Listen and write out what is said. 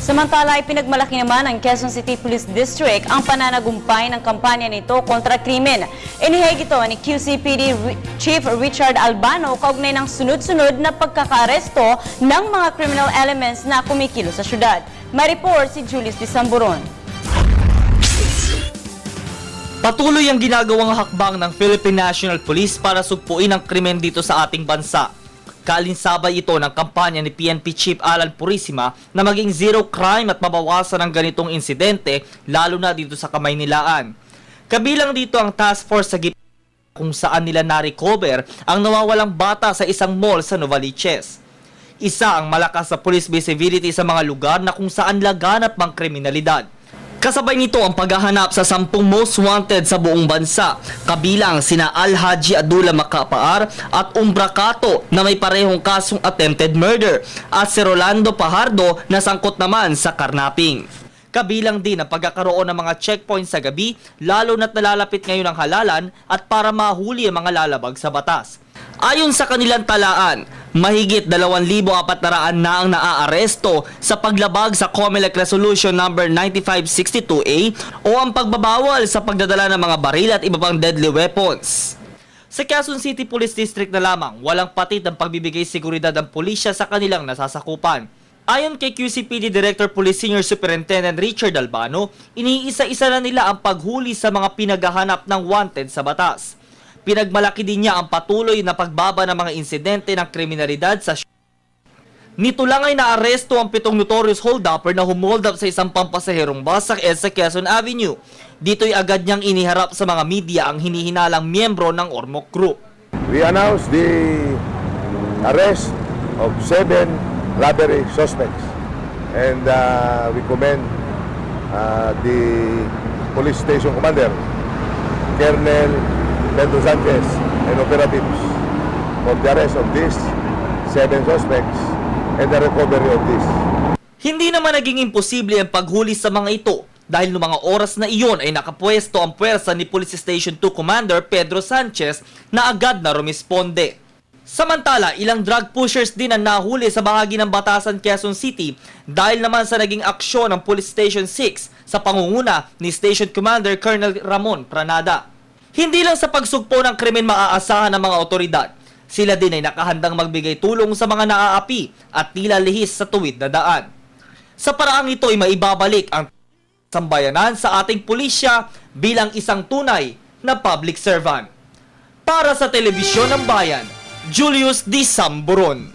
Samantala, ipinagmalaki naman ng Quezon City Police District ang pananagumpay ng kampanya nito kontra krimen. Inihayag ito ni QCPD Chief Richard Albano kaugnay ng sunod-sunod na pagkakaaresto ng mga criminal elements na kumikilos sa syudad. May report si Julius de Samburon. Patuloy ang ginagawang hakbang ng Philippine National Police para sugpuin ang krimen dito sa ating bansa. Kalinsabay ito ng kampanya ni PNP Chief Alan Purisima na maging zero crime at mabawasan ang ganitong insidente lalo na dito sa Kamaynilaan. Kabilang dito ang task force sa Gitna kung saan nila na-recover ang nawawalang bata sa isang mall sa Novaliches. Isa ang malakas na police visibility sa mga lugar na kung saan laganap ang kriminalidad. Kasabay nito ang paghahanap sa 10 most wanted sa buong bansa, kabilang sina Al-Haji Abdullah Macapaar at Umbrakato na may parehong kasong attempted murder at si Rolando Pajardo na sangkot naman sa karnaping. Kabilang din ang pagkakaroon ng mga checkpoints sa gabi, lalo na't nalalapit ngayon ang halalan at para mahuli ang mga lalabag sa batas. Ayon sa kanilang talaan, mahigit 2,400 na ang naaaresto sa paglabag sa COMELEC Resolution No. 9562A o ang pagbabawal sa pagdadala ng mga baril at iba pang deadly weapons. Sa Quezon City Police District na lamang, walang patid ang pagbibigay seguridad ng pulisya sa kanilang nasasakupan. Ayon kay QCPD Director Police Senior Superintendent Richard Albano, iniisa-isa na nila ang paghuli sa mga pinaghahanap ng wanted sa batas. Pinagmalaki din niya ang patuloy na pagbaba ng mga insidente ng kriminalidad sa nito lang ay naaresto ang 7 notorious hold-upper na humold up sa isang pampasaherong bus sa EDSA Quezon Avenue. Dito'y agad niyang iniharap sa mga media ang hinihinalang miyembro ng Ormoc Group. We announced the arrest of 7 robbery suspects and we commend the police station commander, Colonel Pedro Sanchez and operatives for the arrest of these 7 suspects and the recovery of this. Hindi naman naging imposible ang paghuli sa mga ito dahil noong mga oras na iyon ay nakapwesto ang puwersa ni Police Station 2 Commander Pedro Sanchez na agad na rumisponde. Samantala, ilang drug pushers din ang nahuli sa bahagi ng Batasan, Quezon City dahil naman sa naging aksyon ng Police Station 6 sa pangunguna ni Station Commander Colonel Ramon Pranada. Hindi lang sa pagsugpo ng krimen maaasahan ng mga otoridad, sila din ay nakahandang magbigay tulong sa mga naaapi at tila lihis sa tuwid na daan. Sa paraang ito ay maibabalik ang sambayanan sa ating pulisya bilang isang tunay na public servant. Para sa Telebisyon ng Bayan, Julius de Samburon.